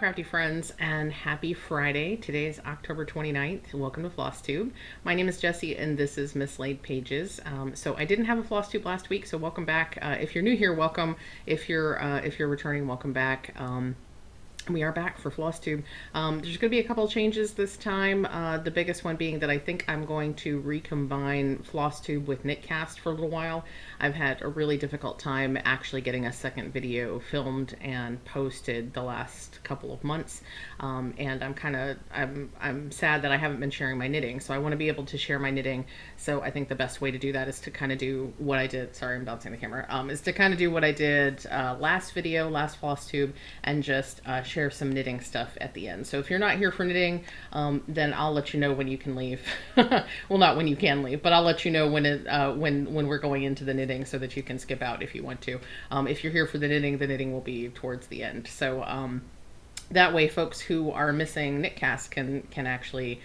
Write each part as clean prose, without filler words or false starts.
crafty friends, and happy Friday. Today is October 29th. Welcome to Flosstube. My name is Jessie and this is Mislaid Pages. So I didn't have a Flosstube last week, so welcome back. If you're new here, welcome. If you're returning, welcome back. We are back for Flosstube. There's going to be a couple of changes this time. The biggest one being that I think I'm going to recombine Flosstube with Knitcast for a little while. I've had a really difficult time actually getting a second video filmed and posted the last couple of months, and I'm sad that I haven't been sharing my knitting. So I want to be able to share my knitting. So I think the best way to do that is to kind of do what I did. Sorry, I'm bouncing the camera. Is to kind of do what I did last Flosstube, and just share some knitting stuff at the end. So if you're not here for knitting, then I'll let you know when you can leave. Well, not when you can leave, but I'll let you know when we're going into the knitting, so that you can skip out if you want to. If you're here for the knitting will be towards the end. So that way folks who are missing Knitcast can actually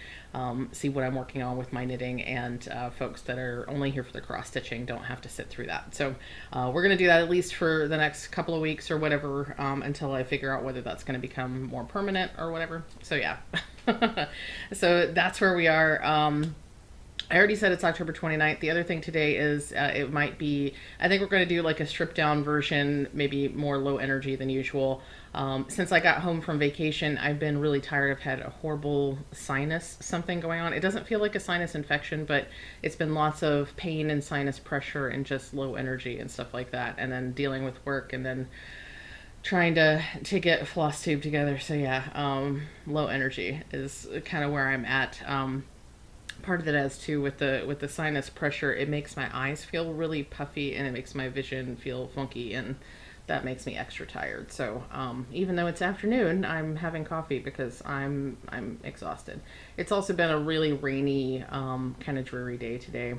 see what I'm working on with my knitting, and folks that are only here for the cross stitching don't have to sit through that. So we're going to do that at least for the next couple of weeks or whatever, until I figure out whether that's going to become more permanent or whatever. So yeah. So that's where we are. I already said it's October 29th. The other thing today is it might be, I think we're going to do like a stripped down version, maybe more low energy than usual. Since I got home from vacation, I've been really tired. I've had a horrible sinus something going on. It doesn't feel like a sinus infection, but it's been lots of pain and sinus pressure and just low energy and stuff like that. And then dealing with work, and then trying to get Flosstube together. So yeah, low energy is kind of where I'm at. Part of it has too with the sinus pressure. It makes my eyes feel really puffy, and it makes my vision feel funky, and that makes me extra tired. So even though it's afternoon, I'm having coffee because I'm exhausted. It's also been a really rainy, kind of dreary day today.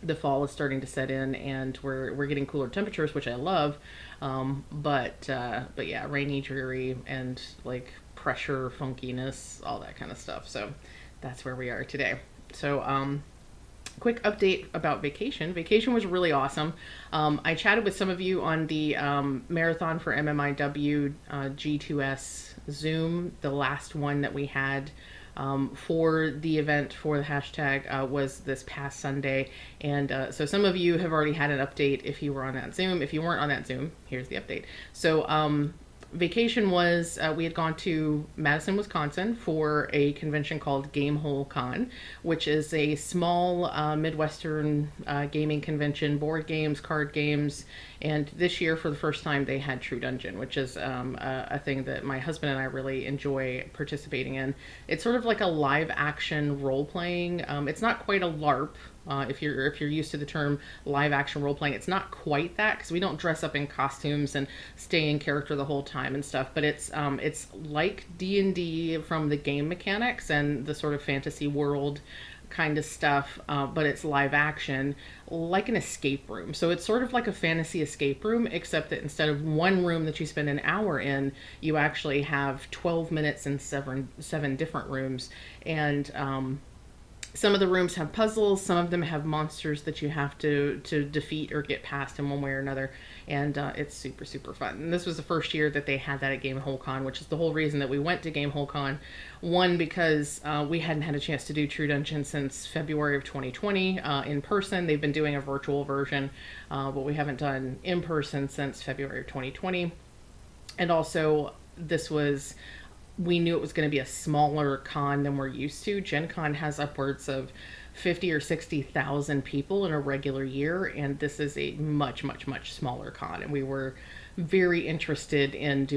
The fall is starting to set in, and we're getting cooler temperatures, which I love. But yeah, rainy, dreary, and like pressure, funkiness, all that kind of stuff. So that's where we are today. So quick update about vacation. Vacation was really awesome. I chatted with some of you on the Marathon for MMIW G2S Zoom. The last one that we had for the event for the hashtag was this past Sunday. And so some of you have already had an update if you were on that Zoom. If you weren't on that Zoom, here's the update. So vacation was, we had gone to Madison, Wisconsin for a convention called Gamehole Con, which is a small Midwestern gaming convention, board games, card games, and this year for the first time they had True Dungeon, which is a thing that my husband and I really enjoy participating in. It's sort of like a live action role playing. It's not quite a LARP. If you're used to the term live action role playing, it's not quite that, because we don't dress up in costumes and stay in character the whole time and stuff. But it's like D&D from the game mechanics and the sort of fantasy world kind of stuff, but it's live action, like an escape room. So it's sort of like a fantasy escape room, except that instead of one room that you spend an hour in, you actually have 12 minutes in seven different rooms. And some of the rooms have puzzles, some of them have monsters that you have to defeat or get past in one way or another, and it's super, super fun. And this was the first year that they had that at Gamehole Con, which is the whole reason that we went to Gamehole Con. One, because we hadn't had a chance to do True Dungeon since February of 2020 in person. They've been doing a virtual version, but we haven't done in person since February of 2020. And also, we knew it was going to be a smaller con than we're used to. Gen Con has upwards of 50 or 60,000 people in a regular year, and this is a much, much, much smaller con. And we were very interested in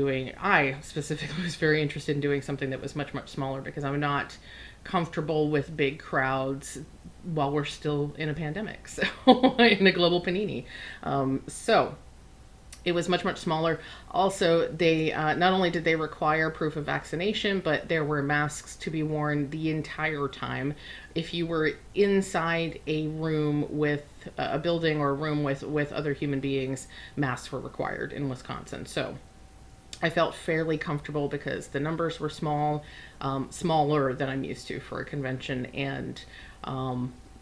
I specifically was very interested in doing something that was much, much smaller, because I'm not comfortable with big crowds while we're still in a pandemic, so in a global panini. So it was much, much smaller. Also, they not only did they require proof of vaccination, but there were masks to be worn the entire time. If you were inside a room with a building or a room with other human beings, masks were required in Wisconsin. So I felt fairly comfortable because the numbers were small, smaller than I'm used to for a convention,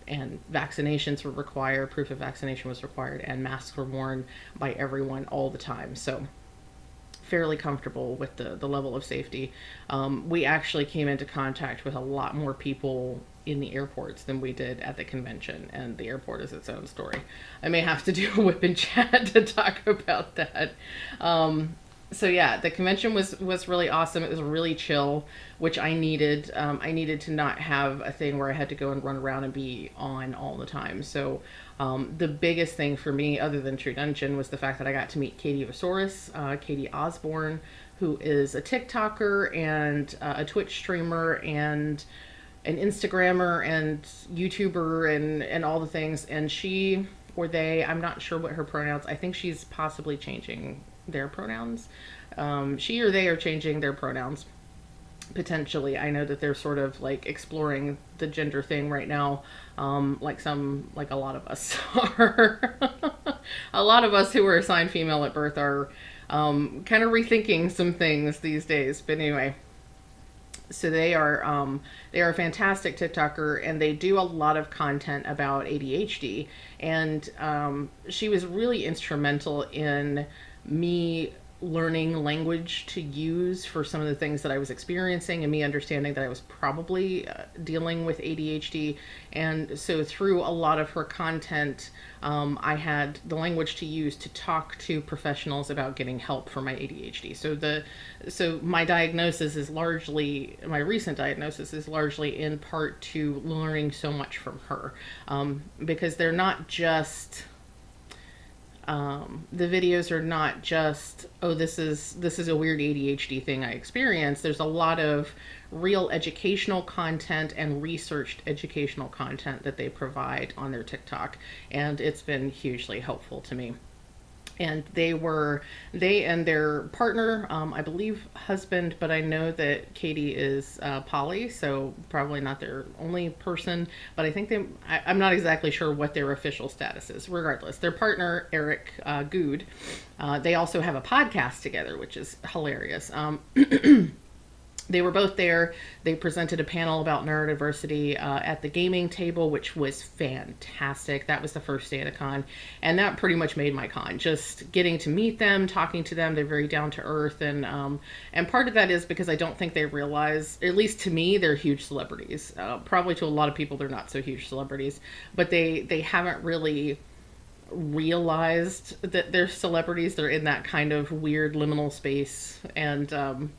and vaccinations were required, proof of vaccination was required, and masks were worn by everyone all the time. So fairly comfortable with the level of safety. We actually came into contact with a lot more people in the airports than we did at the convention, and the airport is its own story. I may have to do a whip and chat to talk about that. So yeah, the convention was really awesome. It was really chill, which I needed. I needed to not have a thing where I had to go and run around and be on all the time. So the biggest thing for me, other than True Dungeon, was the fact that I got to meet Katie Osaurus, Katie Osborne, who is a TikToker and a Twitch streamer and an Instagrammer and YouTuber and all the things. And she or they, I'm not sure what her pronouns. I think she's possibly changing their pronouns. She or they are changing their pronouns potentially. I know that they're sort of like exploring the gender thing right now, like a lot of us are. A lot of us who were assigned female at birth are kind of rethinking some things these days. But anyway, so they are a fantastic TikToker, and they do a lot of content about ADHD. And she was really instrumental in me learning language to use for some of the things that I was experiencing, and me understanding that I was probably dealing with ADHD. And so through a lot of her content, I had the language to use to talk to professionals about getting help for my ADHD. So my diagnosis is largely, my recent diagnosis is largely in part to learning so much from her, because they're not just the videos are not just, oh, this is a weird ADHD thing I experienced. There's a lot of real educational content and researched educational content that they provide on their TikTok, and it's been hugely helpful to me. And they and their partner, I believe husband, but I know that Katie is poly, so probably not their only person, but I think I'm not exactly sure what their official status is. Regardless, their partner, Eric Good, they also have a podcast together, which is hilarious. They were both there. They presented a panel about neurodiversity at the gaming table, which was fantastic. That was the first day of the con, and that pretty much made my con. Just getting to meet them, talking to them. They're very down to earth, and part of that is because I don't think they realize, at least to me, they're huge celebrities. Probably to a lot of people, they're not so huge celebrities, but they haven't really realized that they're celebrities. They're in that kind of weird liminal space, and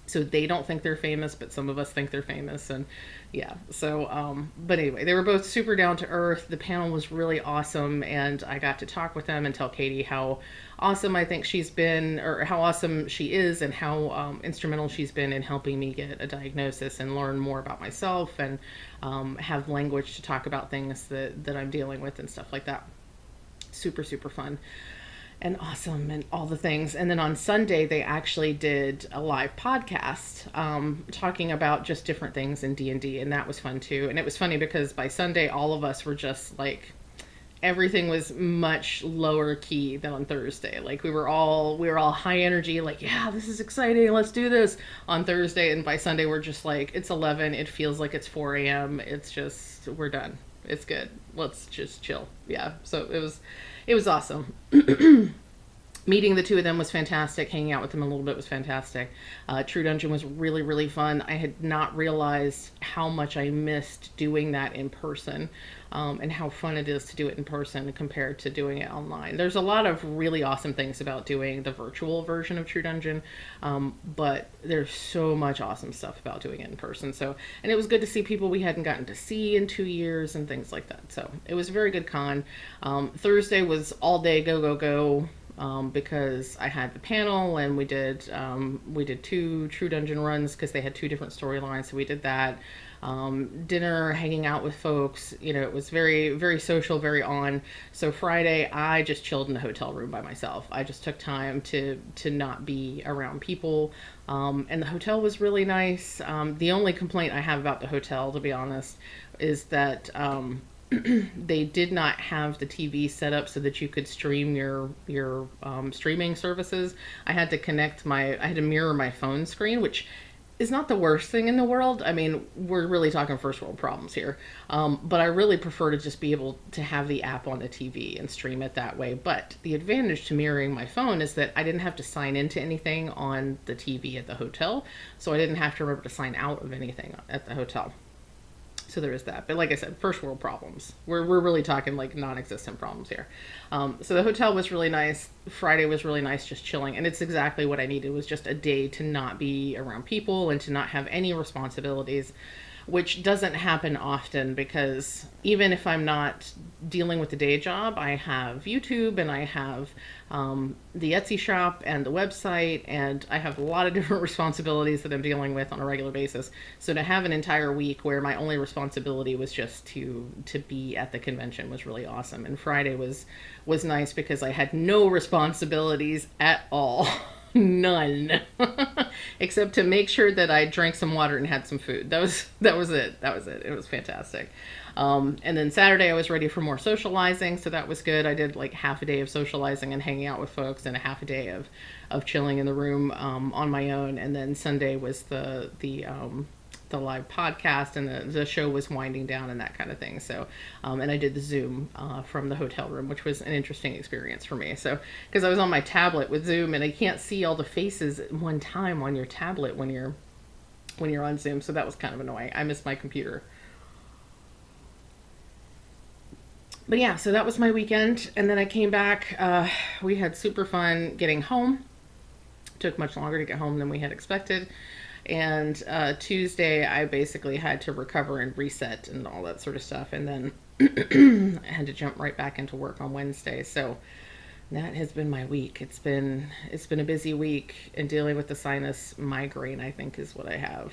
so they don't think they're famous, but some of us think they're famous. And yeah, so, but anyway, they were both super down to earth. The panel was really awesome, and I got to talk with them and tell Katie how awesome I think she's been, or how awesome she is, and how instrumental she's been in helping me get a diagnosis and learn more about myself, and have language to talk about things that I'm dealing with and stuff like that. Super, super fun and awesome and all the things. And then on Sunday, they actually did a live podcast talking about just different things in D&D, and that was fun too. And it was funny because by Sunday, all of us were just like, everything was much lower key than on Thursday. Like we were all high energy, like, yeah, this is exciting, let's do this on Thursday. And by Sunday, we're just like, it's 11, it feels like it's 4 a.m. It's just, we're done. It's good. Let's just chill. Yeah. So it was awesome. Meeting the two of them was fantastic. Hanging out with them a little bit was fantastic. True Dungeon was really, really fun. I had not realized how much I missed doing that in person, and how fun it is to do it in person compared to doing it online. There's a lot of really awesome things about doing the virtual version of True Dungeon, but there's so much awesome stuff about doing it in person. So, and it was good to see people we hadn't gotten to see in 2 years and things like that. So it was a very good con. Thursday was all day go, go, go. Because I had the panel, and we did 2 True Dungeon runs because they had 2 different storylines. So we did that. Dinner, hanging out with folks. You know, it was very, very social, very on. So Friday, I just chilled in the hotel room by myself. I just took time to not be around people. And the hotel was really nice. The only complaint I have about the hotel, to be honest, is that they did not have the TV set up so that you could stream your streaming services. I had to mirror my phone screen, which is not the worst thing in the world. I mean, we're really talking first world problems here. But I really prefer to just be able to have the app on the TV and stream it that way. But the advantage to mirroring my phone is that I didn't have to sign into anything on the TV at the hotel. So I didn't have to remember to sign out of anything at the hotel. So there is that. But like I said, first world problems. We're really talking like non-existent problems here. So the hotel was really nice. Friday was really nice, just chilling. And it's exactly what I needed, was just a day to not be around people and to not have any responsibilities, which doesn't happen often, because even if I'm not dealing with the day job, I have YouTube and I have the Etsy shop and the website, and I have a lot of different responsibilities that I'm dealing with on a regular basis. So to have an entire week where my only responsibility was just to be at the convention was really awesome. And Friday was nice because I had no responsibilities at all. None. Except to make sure that I drank some water and had some food. That was it. It was fantastic. And then Saturday I was ready for more socializing, so that was good. I did like half a day of socializing and hanging out with folks, and a half a day of chilling in the room on my own. And then Sunday was the live podcast, and the show was winding down and that kind of thing. So, and I did the Zoom from the hotel room, which was an interesting experience for me. So, because I was on my tablet with Zoom, and I can't see all the faces at one time on your tablet when you're on Zoom. So that was kind of annoying. I missed my computer. But yeah, so that was my weekend. And then I came back. We had super fun getting home. Took much longer to get home than we had expected. And Tuesday, I basically had to recover and reset and all that sort of stuff. And then I had to jump right back into work on Wednesday. So that has been my week. It's been a busy week, and dealing with the sinus migraine, I think, is what I have.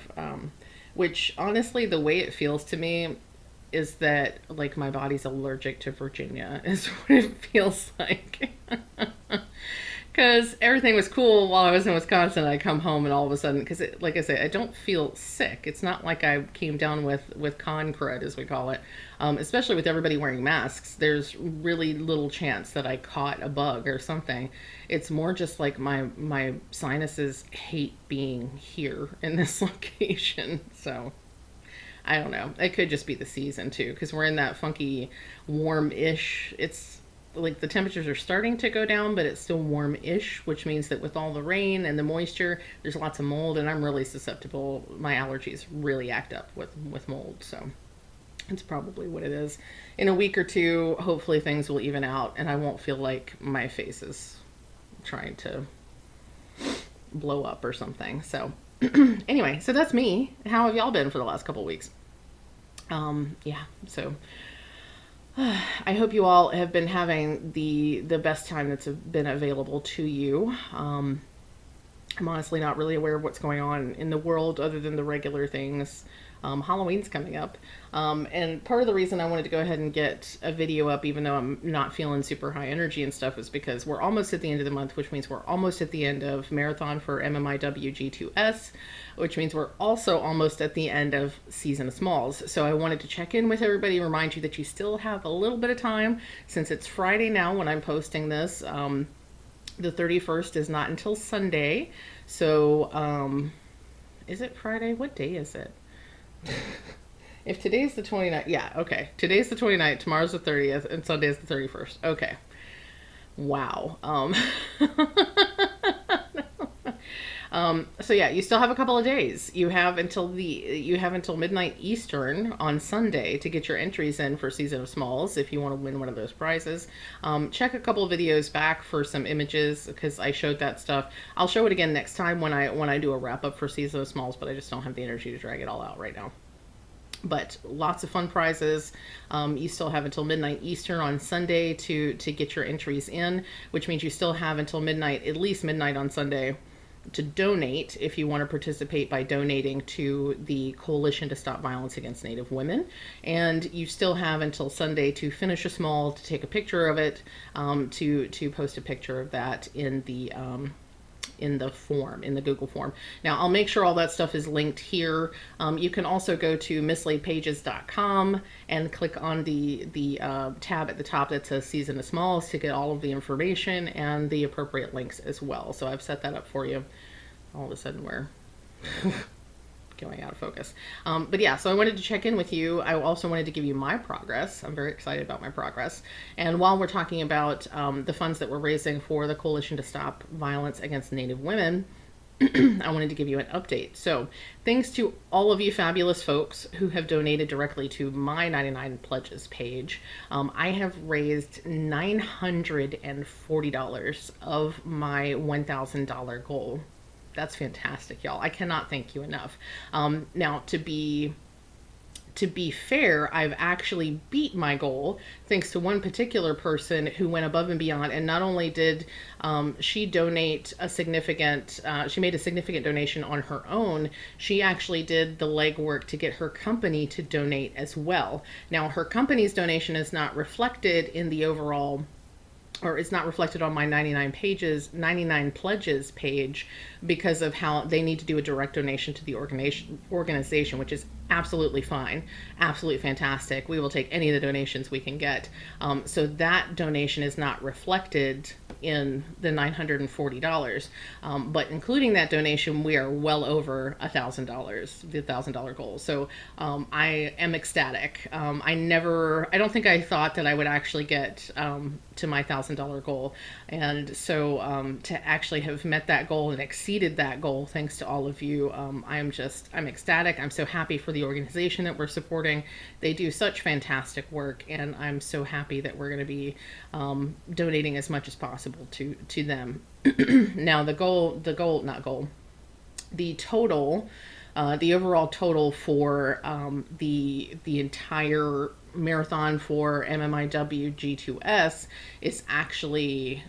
Which, honestly, the way it feels to me is that, like, my body's allergic to Virginia, is what it feels like. Because everything was cool while I was in Wisconsin. I come home and all of a sudden, because like I say, I don't feel sick. It's not like I came down with con crud, as we call it. Especially with everybody wearing masks, there's really little chance that I caught a bug or something. It's more just like my sinuses hate being here in this location. So I don't know. It could just be the season too, because we're in that funky warm-ish. It's like the temperatures are starting to go down, but it's still warm-ish, which means that with all the rain and the moisture, there's lots of mold, and I'm really susceptible. My allergies really act up with mold, so it's probably what it is. In a week or two, hopefully things will even out, and I won't feel like my face is trying to blow up or something. So anyway, so that's me. How have y'all been for the last couple of weeks? Yeah, so I hope you all have been having the best time that's been available to you. I'm honestly not really aware of what's going on in the world other than the regular things. Halloween's coming up. And part of the reason I wanted to go ahead and get a video up, even though I'm not feeling super high energy and stuff, is because we're almost at the end of the month, which means we're almost at the end of Marathon for MMIWG2S, which means we're also almost at the end of Season of Smalls. So I wanted to check in with everybody, remind you that you still have a little bit of time, since it's Friday now when I'm posting this. The 31st is not until Sunday. So, is it Friday? What day is it? If today's the 29th, yeah, okay. Today's the 29th, tomorrow's the 30th, and Sunday's the 31st. Okay. Wow. So yeah, you still have a couple of days. You have until midnight Eastern on Sunday to get your entries in for Season of Smalls if you want to win one of those prizes. Check a couple of videos back for some images, because I showed that stuff. I'll show it again next time when I do a wrap up for Season of Smalls, but I just don't have the energy to drag it all out right now. But lots of fun prizes. You still have until midnight Eastern on Sunday to get your entries in, which means you still have until midnight, at least midnight on Sunday, to donate if you want to participate by donating to the Coalition to Stop Violence Against Native Women. And you still have until Sunday to finish a small, to take a picture of it, to post a picture of that in the form, in the Google form. Now, I'll make sure all that stuff is linked here. You can also go to mislaidpages.com and click on the tab at the top that says Season of Smalls to get all of the information and the appropriate links as well. So I've set that up for you. All of a sudden we're going out of focus. But yeah, so I wanted to check in with you. I also wanted to give you my progress. I'm very excited about my progress. And while we're talking about the funds that we're raising for the Coalition to Stop Violence Against Native Women, I wanted to give you an update. So thanks to all of you fabulous folks who have donated directly to my 99 Pledges page, I have raised $940 of my $1,000 goal. That's fantastic, y'all. I cannot thank you enough. Now, to be fair, I've actually beat my goal thanks to one particular person who went above and beyond. And not only did she donate a significant, she made a significant donation on her own, she actually did the legwork to get her company to donate as well. Now, her company's donation is not reflected in the overall, or it's not reflected on my 99 Pledges page because of how they need to do a direct donation to the organization, which is absolutely fine, absolutely fantastic. We will take any of the donations we can get. So that donation is not reflected in the $940. But including that donation, we are well over $1,000, the $1,000 goal. So I am ecstatic. I don't think I thought that I would actually get to my $1,000 goal. And so to actually have met that goal and exceeded that goal, thanks to all of you, I'm ecstatic. I'm so happy for the organization that we're supporting. They do such fantastic work, and I'm so happy that we're going to be donating as much as possible to them. Now the total, the overall total for the entire marathon for MMIW G2S is actually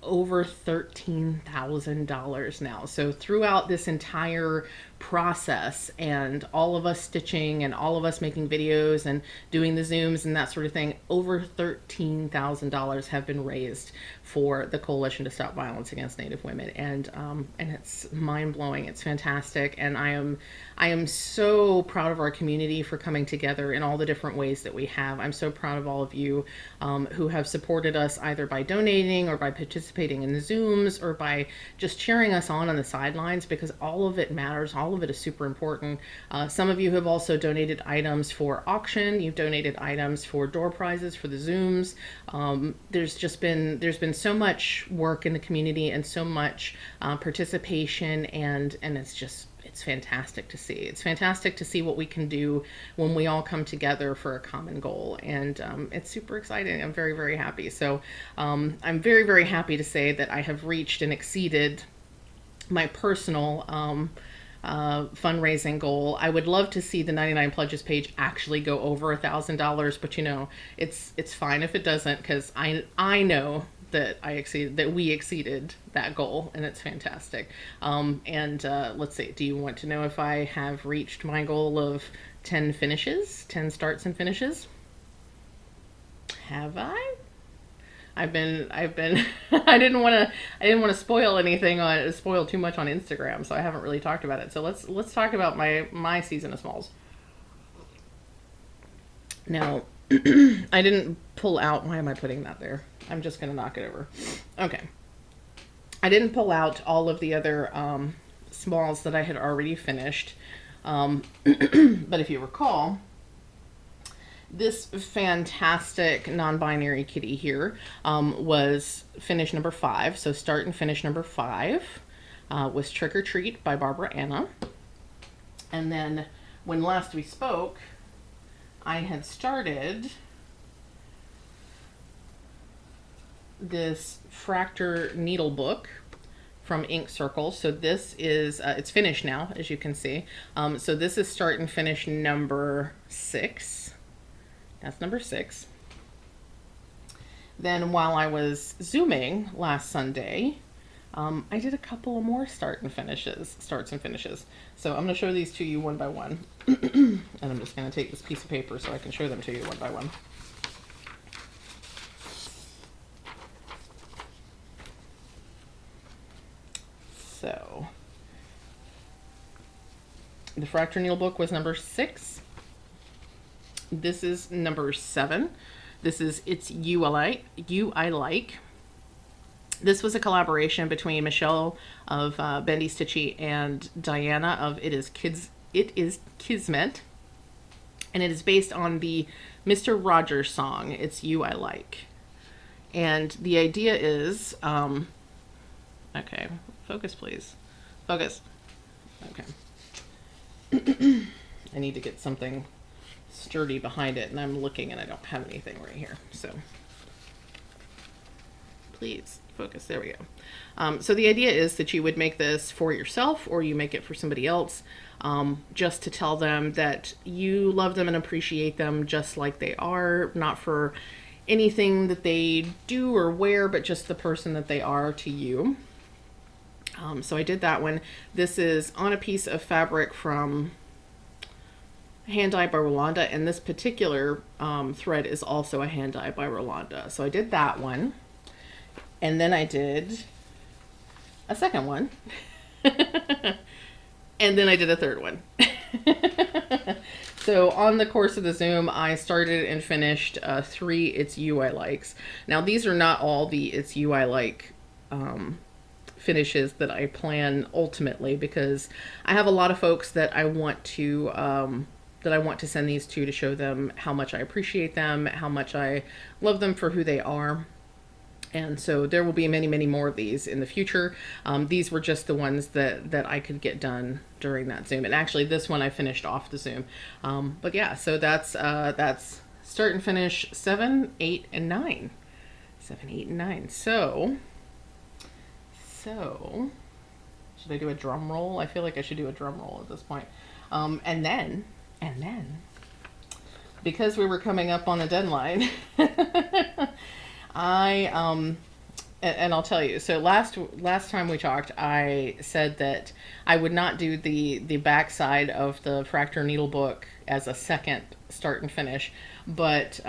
over $13,000 now. So throughout this entire process, and all of us stitching and all of us making videos and doing the Zooms and that sort of thing, over $13,000 have been raised for the Coalition to Stop Violence Against Native Women. And it's mind-blowing. It's fantastic. And I am so proud of our community for coming together in all the different ways that we have. I'm so proud of all of you who have supported us either by donating or by participating in the Zooms or by just cheering us on the sidelines, because all of it matters. All of it is super important. Some of you have also donated items for auction. You've donated items for door prizes for the Zooms. There's been so much work in the community and so much participation, and it's fantastic to see. It's fantastic to see what we can do when we all come together for a common goal, and it's super exciting. I'm very, very happy. So I'm very, very happy to say that I have reached and exceeded my personal fundraising goal. I would love to see the 99 Pledges page actually go over $1,000, but it's fine if it doesn't, because I know that we exceeded that goal, and it's fantastic. Let's see, do you want to know if I have reached my goal of 10 starts and finishes? Have I? I didn't want to spoil too much on Instagram, so I haven't really talked about it. So let's talk about my season of smalls. Now, I didn't pull out, why am I putting that there? I'm just going to knock it over. Okay. I didn't pull out all of the other smalls that I had already finished. But if you recall, this fantastic non-binary kitty here was finish number 5. So start and finish number 5 was Trick or Treat by Barbara Anna. And then when last we spoke, I had started this Fractor needle book from Ink Circle. So this is, it's finished now, as you can see. So this is start and finish number 6. That's number 6. Then while I was Zooming last Sunday, I did a couple of more starts and finishes. So I'm going to show these to you one by one. And I'm just going to take this piece of paper so I can show them to you one by one. So the Fractor needle book was number 6. This is number 7. This is It's You I Like. This was a collaboration between Michelle of Bendy Stitchy and Diana of It Is It Is Kismet, and it is based on the Mr. Rogers song, It's You I Like. And the idea is, okay, focus please. Focus. Okay. I need to get something sturdy behind it, and I'm looking and I don't have anything right here. So please focus. There we go. So the idea is that you would make this for yourself, or you make it for somebody else, just to tell them that you love them and appreciate them just like they are, not for anything that they do or wear, but just the person that they are to you. So I did that one. This is on a piece of fabric from Hand Dye by Rolanda, and this particular thread is also a hand dye by Rolanda. So I did that one, and then I did a second one, and then I did a third one. So on the course of the Zoom, I started and finished 3 It's You I Likes. Now these are not all the It's You I Like finishes that I plan ultimately, because I have a lot of folks that I want to send these to show them how much I appreciate them, how much I love them for who they are. And so there will be many, many more of these in the future. These were just the ones that I could get done during that Zoom. And actually this one I finished off the Zoom. But yeah, so that's start and finish 7, 8, and 9. 7, 8, and 9. So should I do a drum roll? I feel like I should do a drum roll at this point. And then, because we were coming up on the deadline, and I'll tell you, so last time we talked, I said that I would not do the back side of the Fracture Needle book as a second start and finish, but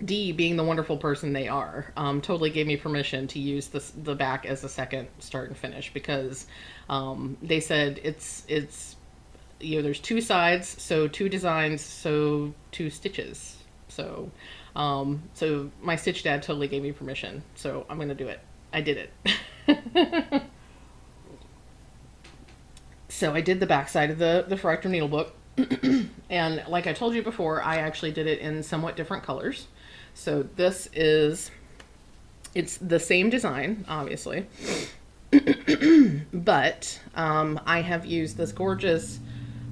Dee, being the wonderful person they are, totally gave me permission to use the back as a second start and finish, because they said it's there's 2 sides, so 2 designs, so 2 stitches. So so my stitch dad totally gave me permission, so I'm gonna do it. I did it. So I did the back side of the Fracture Needle book, and like I told you before, I actually did it in somewhat different colors. So this is, it's the same design, obviously, but I have used this gorgeous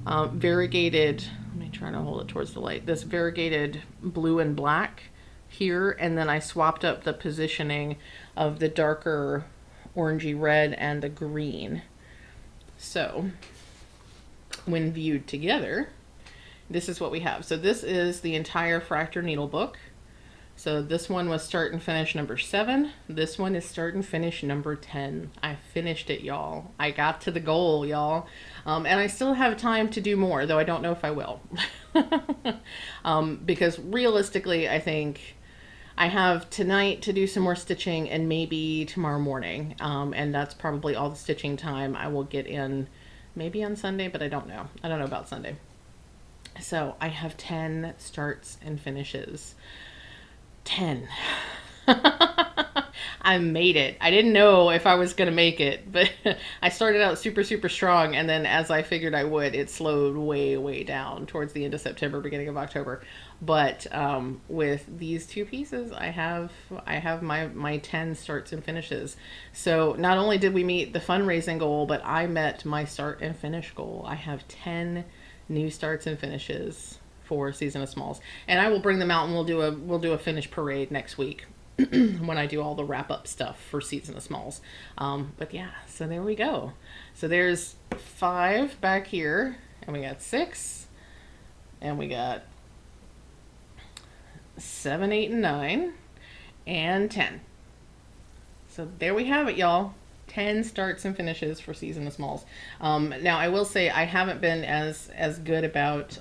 variegated, let me try to hold it towards the light, this variegated blue and black here, and then I swapped up the positioning of the darker orangey red and the green. So when viewed together, this is what we have. So this is the entire Fracture Needle book. So this one was start and finish number 7. This one is start and finish number 10. I finished it, y'all. I got to the goal, y'all. And I still have time to do more, though I don't know if I will. Because realistically, I think I have tonight to do some more stitching, and maybe tomorrow morning. And that's probably all the stitching time I will get in, maybe on Sunday, but I don't know. I don't know about Sunday. So I have 10 starts and finishes. 10. I made it. I didn't know if I was going to make it, but I started out super, super strong. And then as I figured I would, it slowed way, way down towards the end of September, beginning of October. But with these 2 pieces, I have my 10 starts and finishes. So not only did we meet the fundraising goal, but I met my start and finish goal. I have 10 new starts and finishes for Season of Smalls, and I will bring them out, and we'll do a finish parade next week when I do all the wrap up stuff for Season of Smalls. But yeah, so there we go. So there's 5 back here, and we got 6, and we got 7, 8, and 9, and 10. So there we have it, y'all. 10 starts and finishes for Season of Smalls. Now I will say I haven't been as good about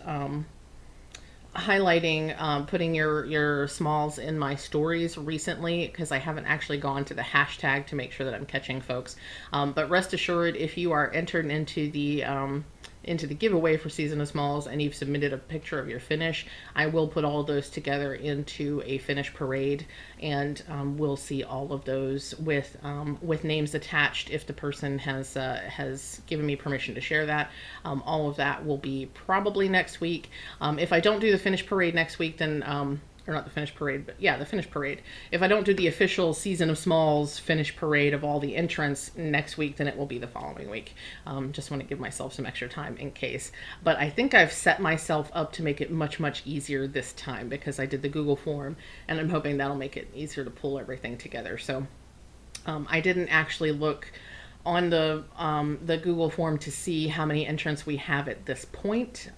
highlighting putting your smalls in my stories recently, because I haven't actually gone to the hashtag to make sure that I'm catching folks, but rest assured, if you are entered into the into the giveaway for Season of Smalls and you've submitted a picture of your finish, I will put all of those together into a finish parade, and we'll see all of those with names attached if the person has given me permission to share that. All of that will be probably next week. If I don't do the finish parade next week, then or not the finish parade, but yeah, the finish parade. If I don't do the official Season of Smalls finish parade of all the entrants next week, then it will be the following week. Just want to give myself some extra time in case. But I think I've set myself up to make it much, much easier this time because I did the Google form, and I'm hoping that'll make it easier to pull everything together. So I didn't actually look on the Google form to see how many entrants we have at this point.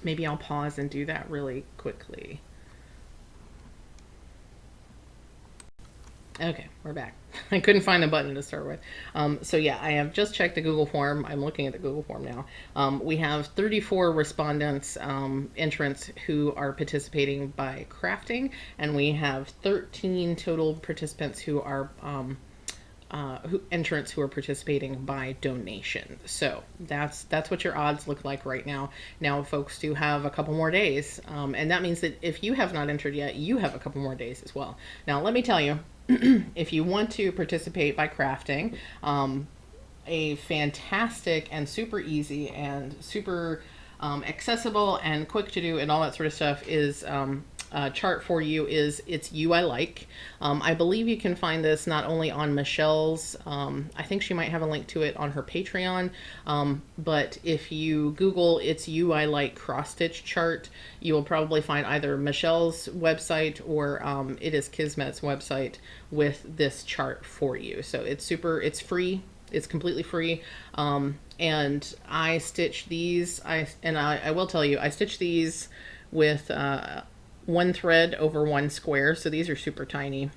Maybe I'll pause and do that really quickly. Okay, we're back. I couldn't find the button to start with. So yeah, I have just checked the Google form. I'm looking at the Google form now. We have 34 respondents, entrants who are participating by crafting, and we have 13 total participants who are entrants who are participating by donation. So that's what your odds look like right now. Now folks do have a couple more days, and that means that if you have not entered yet, you have a couple more days as well. Now let me tell you, if you want to participate by crafting, a fantastic and super easy and super accessible and quick to do and all that sort of stuff is chart for you is It's You I Like. I believe you can find this not only on Michelle's, I think she might have a link to it on her Patreon, but if you Google It's You I Like cross stitch chart, you will probably find either Michelle's website or It Is Kismet's website with this chart for you. So it's free. It's completely free. And I stitch these, I will tell you, I stitch these with one thread over one square, so these are super tiny.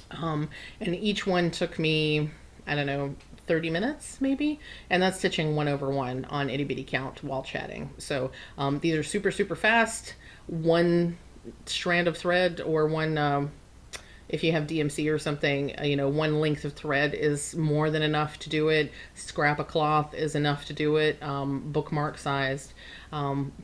And each one took me, I don't know, 30 minutes maybe, and that's stitching 1 over 1 on itty bitty count while chatting. So these are super, super fast. One strand of thread or one, if you have DMC or something, one length of thread is more than enough to do it. Scrap of cloth is enough to do it. Bookmark sized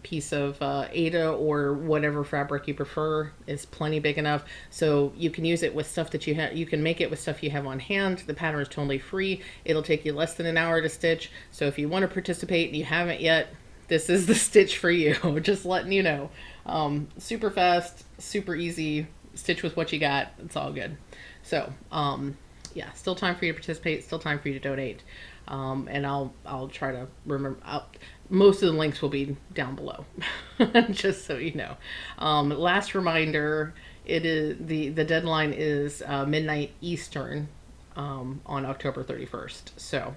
piece of Aida or whatever fabric you prefer is plenty big enough. So you can use it with stuff that you have. You can make it with stuff you have on hand. The pattern is totally free. It'll take you less than an hour to stitch. So if you want to participate and you haven't yet, this is the stitch for you. Just letting you know. Super fast, super easy. Stitch with what you got. It's all good. So yeah, still time for you to participate, still time for you to donate, and I'll try to remember. Most of the links will be down below, just so you know. Last reminder, it is the deadline is midnight Eastern on October 31st. So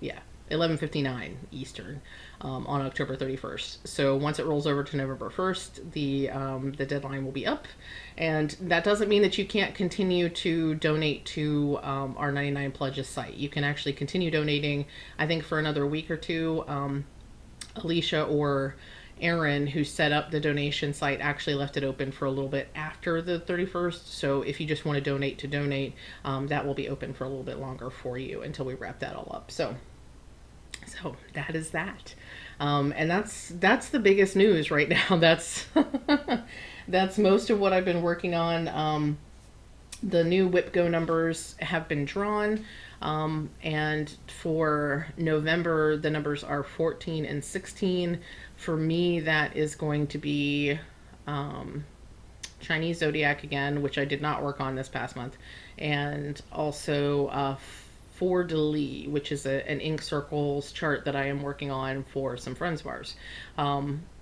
yeah, 11:59 Eastern on October 31st. So once it rolls over to November 1st, the deadline will be up, and that doesn't mean that you can't continue to donate to our 99 Pledges site. You can actually continue donating, I think, for another week or two. Alicia or Aaron, who set up the donation site, actually left it open for a little bit after the 31st. So if you just want to donate, that will be open for a little bit longer for you until we wrap that all up. So that is that. And that's the biggest news right now. That's that's most of what I've been working on. The new WIPGO numbers have been drawn. And for November, the numbers are 14 and 16. For me, that is going to be Chinese Zodiac again, which I did not work on this past month. And also Fleur de Lis, which is an ink circles chart that I am working on for some friends of ours.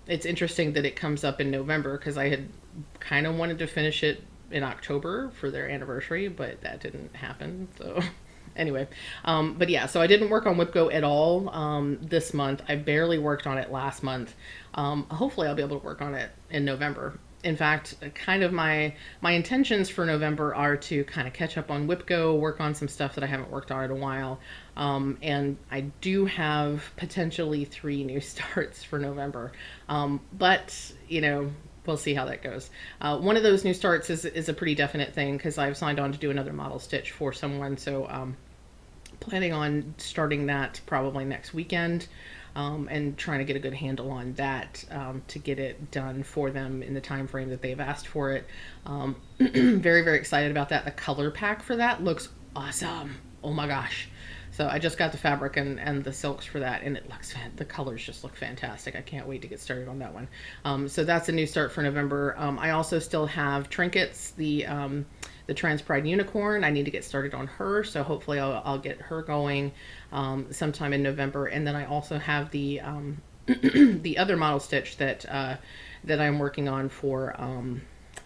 It's interesting that it comes up in November because I had kind of wanted to finish it in October for their anniversary, but that didn't happen. So anyway, but yeah, so I didn't work on WIPGO at all this month. I barely worked on it last month. Hopefully I'll be able to work on it in November. In fact, kind of my intentions for November are to kind of catch up on WIPGO, work on some stuff that I haven't worked on in a while. And I do have potentially 3 new starts for November. But, we'll see how that goes. One of those new starts is a pretty definite thing because I've signed on to do another model stitch for someone. So Planning on starting that probably next weekend, and trying to get a good handle on that, to get it done for them in the time frame that they've asked for it. Very, very excited about that. The color pack for that looks awesome. Oh my gosh. So I just got the fabric and the silks for that, and it looks the colors just look fantastic. I can't wait to get started on that one. So that's a new start for November. I also still have trinkets, the Trans Pride Unicorn. I need to get started on her, so hopefully I'll get her going sometime in November. And then I also have the the other model stitch that that I'm working on for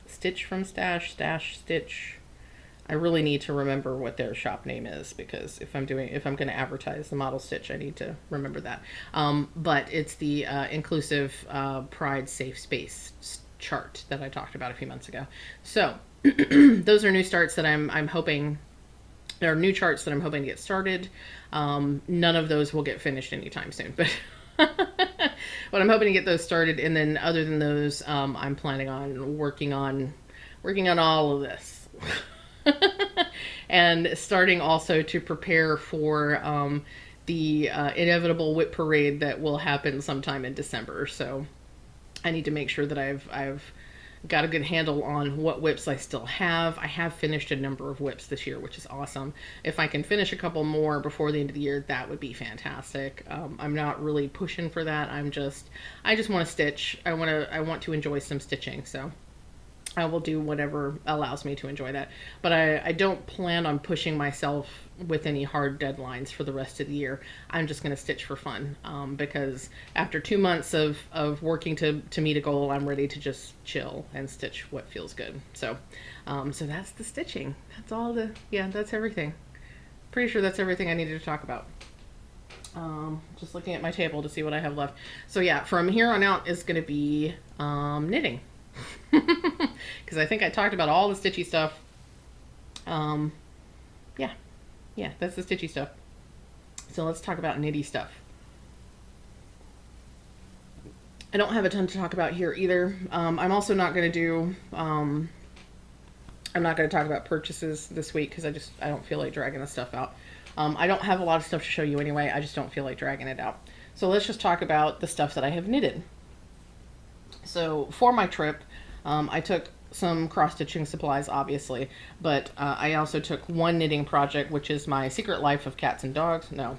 Stitch from Stash Stitch. I really need to remember what their shop name is, because if I'm going to advertise the model stitch, I need to remember that. But it's the inclusive Pride Safe Space chart that I talked about a few months ago. So those are new starts that I'm hoping. There are new charts that I'm hoping to get started. None of those will get finished anytime soon, but but I'm hoping to get those started. And then other than those, I'm planning on working on all of this. And starting also to prepare for the inevitable whip parade that will happen sometime in December. So I need to make sure that I've got a good handle on what whips I still have. I have finished a number of whips this year, which is awesome. If I can finish a couple more before the end of the year, that would be fantastic. I'm not really pushing for that. I just want to stitch. I want to enjoy some stitching. So I will do whatever allows me to enjoy that. But I don't plan on pushing myself with any hard deadlines for the rest of the year. I'm just going to stitch for fun, because after 2 months of working to meet a goal, I'm ready to just chill and stitch what feels good. So so that's the stitching. That's all that's everything. Pretty sure that's everything I needed to talk about. Just looking at my table to see what I have left. So yeah, from here on out is going to be knitting. Because I think I talked about all the stitchy stuff. Yeah, that's the stitchy stuff. So let's talk about knitty stuff. I don't have a ton to talk about here either. I'm also not going to do, I'm not going to talk about purchases this week, because I don't feel like dragging this stuff out. I don't have a lot of stuff to show you anyway. I just don't feel like dragging it out. So let's just talk about the stuff that I have knitted. So for my trip, I took some cross-stitching supplies, obviously, but I also took one knitting project, which is my Secret Life of Cats and Dogs. No,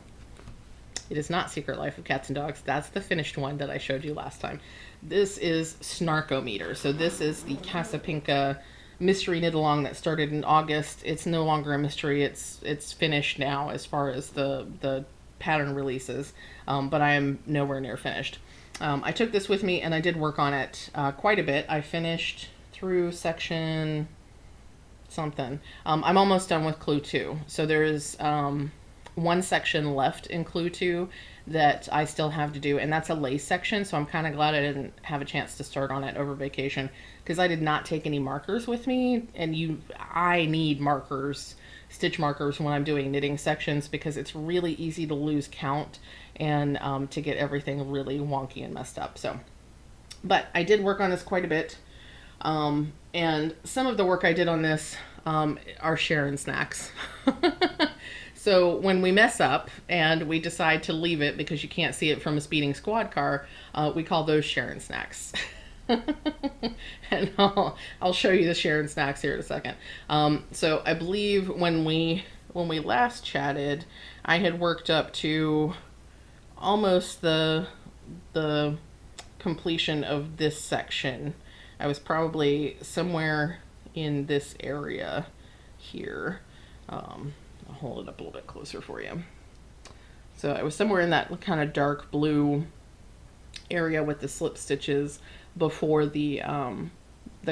it is not Secret Life of Cats and Dogs. That's the finished one that I showed you last time. This is Snarkometer. So this is the Casapinka mystery knit along that started in August. It's no longer a mystery. It's finished now as far as the pattern releases, but I am nowhere near finished. I took this with me and I did work on it quite a bit. I finished through section something. I'm almost done with Clue 2. So there's one section left in Clue 2 that I still have to do, and that's a lace section. So I'm kind of glad I didn't have a chance to start on it over vacation, because I did not take any markers with me, and I need markers, stitch markers, when I'm doing knitting sections, because it's really easy to lose count and to get everything really wonky and messed up. So, but I did work on this quite a bit. And some of the work I did on this are Sharon snacks. So when we mess up and we decide to leave it because you can't see it from a speeding squad car, we call those Sharon snacks. And I'll show you the Sharon snacks here in a second. So I believe when we last chatted, I had worked up to almost the completion of this section. I was probably somewhere in this area here. I'll hold it up a little bit closer for you. So I was somewhere in that kind of dark blue area with the slip stitches before the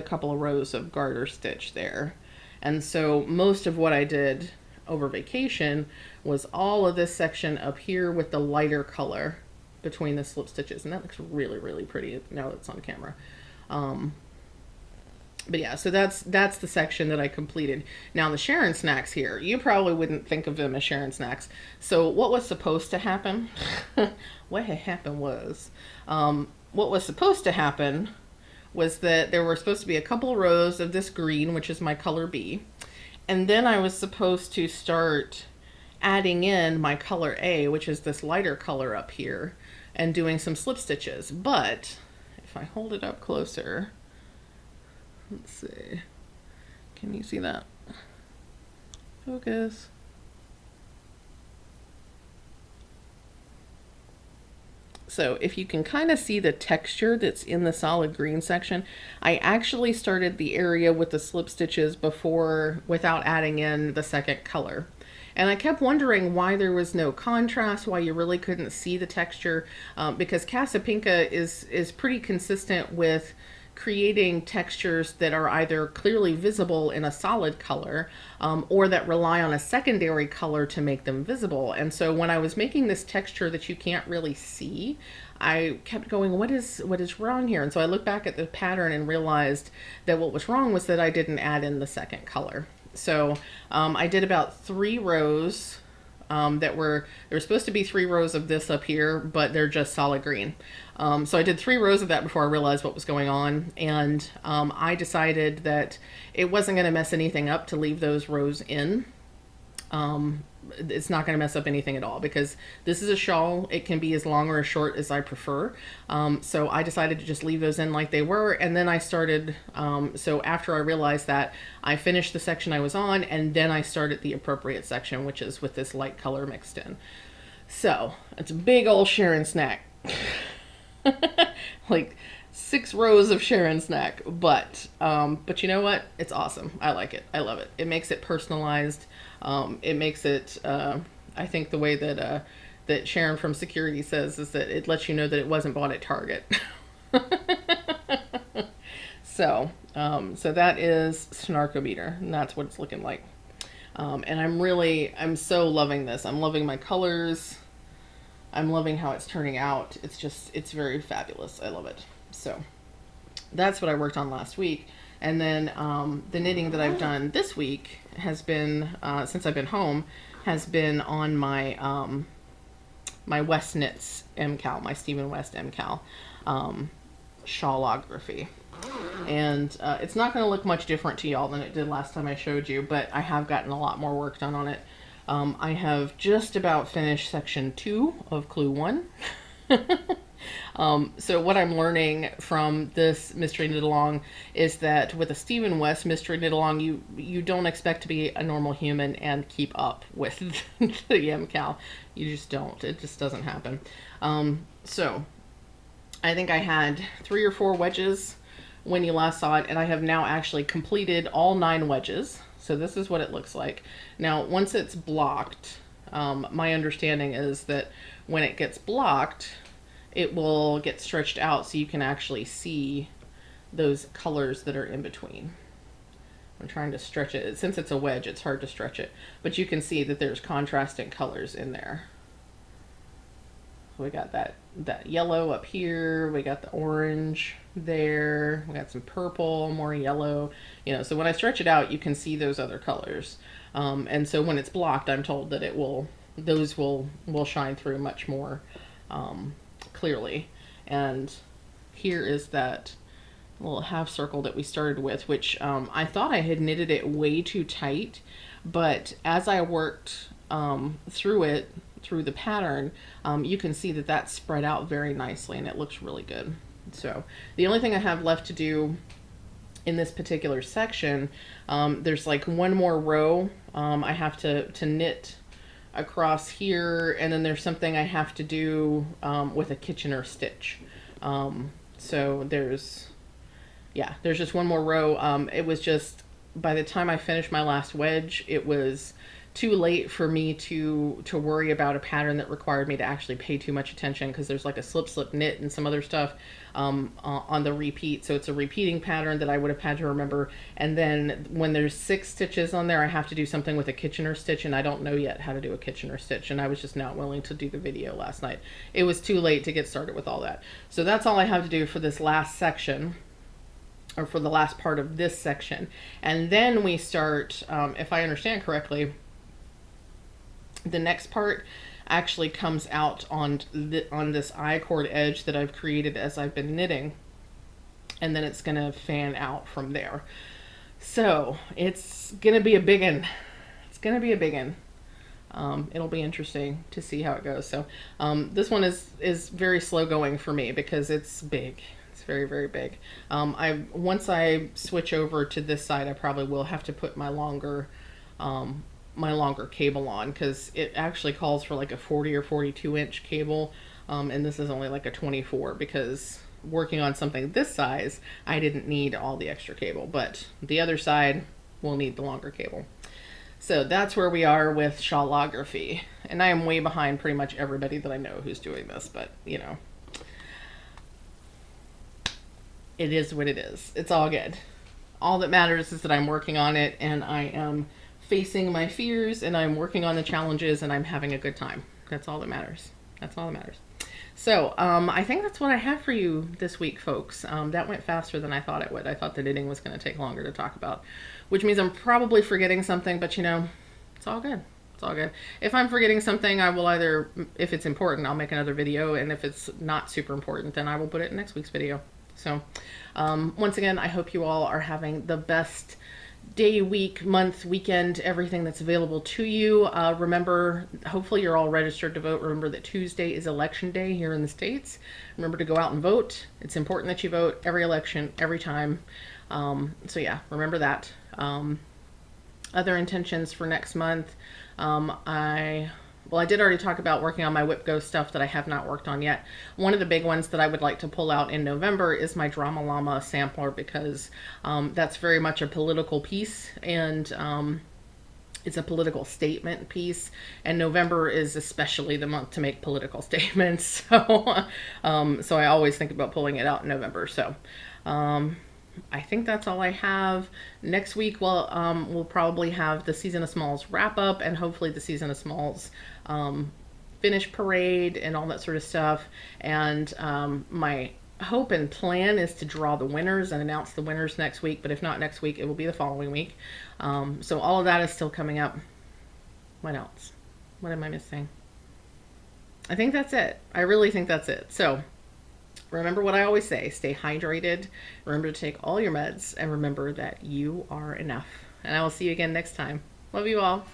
couple of rows of garter stitch there. And so most of what I did over vacation was all of this section up here with the lighter color between the slip stitches, and that looks really, really pretty now that it's on camera. But yeah, so that's the section that I completed. Now the Sharon snacks here, you probably wouldn't think of them as Sharon snacks. So what was supposed to happen? What had happened was, what was supposed to happen was that there were supposed to be a couple rows of this green, which is my color B. And then I was supposed to start adding in my color A, which is this lighter color up here, and doing some slip stitches. But if I hold it up closer, let's see, can you see that? Focus. So if you can kind of see the texture that's in the solid green section, I actually started the area with the slip stitches before, without adding in the second color. And I kept wondering why there was no contrast, why you really couldn't see the texture, because Casapinka is pretty consistent with creating textures that are either clearly visible in a solid color, or that rely on a secondary color to make them visible. And so when I was making this texture that you can't really see, I kept going, what is wrong here? And so I looked back at the pattern and realized that what was wrong was that I didn't add in the second color. So I did about 3 rows there were supposed to be 3 rows of this up here, but they're just solid green. So I did 3 rows of that before I realized what was going on, and I decided that it wasn't going to mess anything up to leave those rows in. It's not going to mess up anything at all, because this is a shawl. It can be as long or as short as I prefer. So I decided to just leave those in like they were, and then I started, so after I realized that, I finished the section I was on, and then I started the appropriate section, which is with this light color mixed in. So it's a big old Sharon snack. Like 6 rows of Sharon snack, but you know what? It's awesome. I like it. I love it. It makes it personalized. It makes it, I think the way that, that Sharon from security says is that it lets you know that it wasn't bought at Target. So that is Snarkometer, and that's what it's looking like. And I'm so loving this. I'm loving my colors. I'm loving how it's turning out. It's very fabulous. I love it. So that's what I worked on last week. And then the knitting that I've done this week has been, since I've been home, has been on my my West Knits MCal, my Stephen West MCal shawlography. And it's not going to look much different to y'all than it did last time I showed you, but I have gotten a lot more work done on it. I have just about finished section 2 of Clue 1. So what I'm learning from this mystery knit along is that with a Stephen West mystery knit along, you don't expect to be a normal human and keep up with the MCal. You just don't. It just doesn't happen. So I think I had 3 or 4 wedges when you last saw it, and I have now actually completed all 9 wedges. So this is what it looks like. Now, once it's blocked, my understanding is that when it gets blocked, it will get stretched out so you can actually see those colors that are in between. I'm trying to stretch it. Since it's a wedge, it's hard to stretch it, but you can see that there's contrasting colors in there. So we got that yellow up here, we got the orange there, we got some purple, more yellow, you know, so when I stretch it out, you can see those other colors. And so when it's blocked, I'm told that those will shine through much more clearly. And here is that little half circle that we started with, which I thought I had knitted it way too tight, but as I worked through the pattern, you can see that that's spread out very nicely and it looks really good. So the only thing I have left to do in this particular section, there's like 1 more row I have to knit across here, and then there's something I have to do with a Kitchener stitch. So there's just 1 more row. It was just, by the time I finished my last wedge, it was too late for me to worry about a pattern that required me to actually pay too much attention, because there's like a slip knit and some other stuff on the repeat. So it's a repeating pattern that I would have had to remember. And then when there's 6 stitches on there, I have to do something with a Kitchener stitch, and I don't know yet how to do a Kitchener stitch. And I was just not willing to do the video last night. It was too late to get started with all that. So that's all I have to do for this last section, or for the last part of this section. And then we start, if I understand correctly, the next part actually comes out on this I-cord edge that I've created as I've been knitting, and then it's gonna fan out from there. So it's gonna be a big one. It's gonna be a big one. It'll be interesting to see how it goes. So this one is very slow going for me because it's big. It's very, very big. Once I switch over to this side, I probably will have to put my longer cable on, because it actually calls for like a 40 or 42 inch cable, and this is only like a 24, because working on something this size I didn't need all the extra cable, but the other side will need the longer cable. So that's where we are with shawlography, and I am way behind pretty much everybody that I know who's doing this, but you know, it is what it is. It's all good. All that matters is that I'm working on it, and I am facing my fears, and I'm working on the challenges, and I'm having a good time. That's all that matters. That's all that matters. So I think that's what I have for you this week, folks. That went faster than I thought it would. I thought the knitting was going to take longer to talk about, which means I'm probably forgetting something, but you know, it's all good. It's all good. If I'm forgetting something, I will either, if it's important, I'll make another video, and if it's not super important, then I will put it in next week's video. So once again, I hope you all are having the best day, week, month, weekend, everything that's available to you. Remember, hopefully you're all registered to vote. Remember that Tuesday is election day here in the States. Remember to go out and vote. It's important that you vote every election, every time. So yeah, remember that. Other intentions for next month. I did already talk about working on my Whip Go stuff that I have not worked on yet. One of the big ones that I would like to pull out in November is my Drama Llama sampler, because that's very much a political piece, and it's a political statement piece, and November is especially the month to make political statements. So, so I always think about pulling it out in November. So I think that's all I have. Next week, we'll probably have the Season of Smalls wrap up, and hopefully the Season of Smalls finish parade and all that sort of stuff. And my hope and plan is to draw the winners and announce the winners next week, but if not next week, it will be the following week. So all of that is still coming up. What else? What am I missing? I think that's it. I really think that's it. So remember what I always say, stay hydrated, remember to take all your meds, and remember that you are enough. And I will see you again next time. Love you all.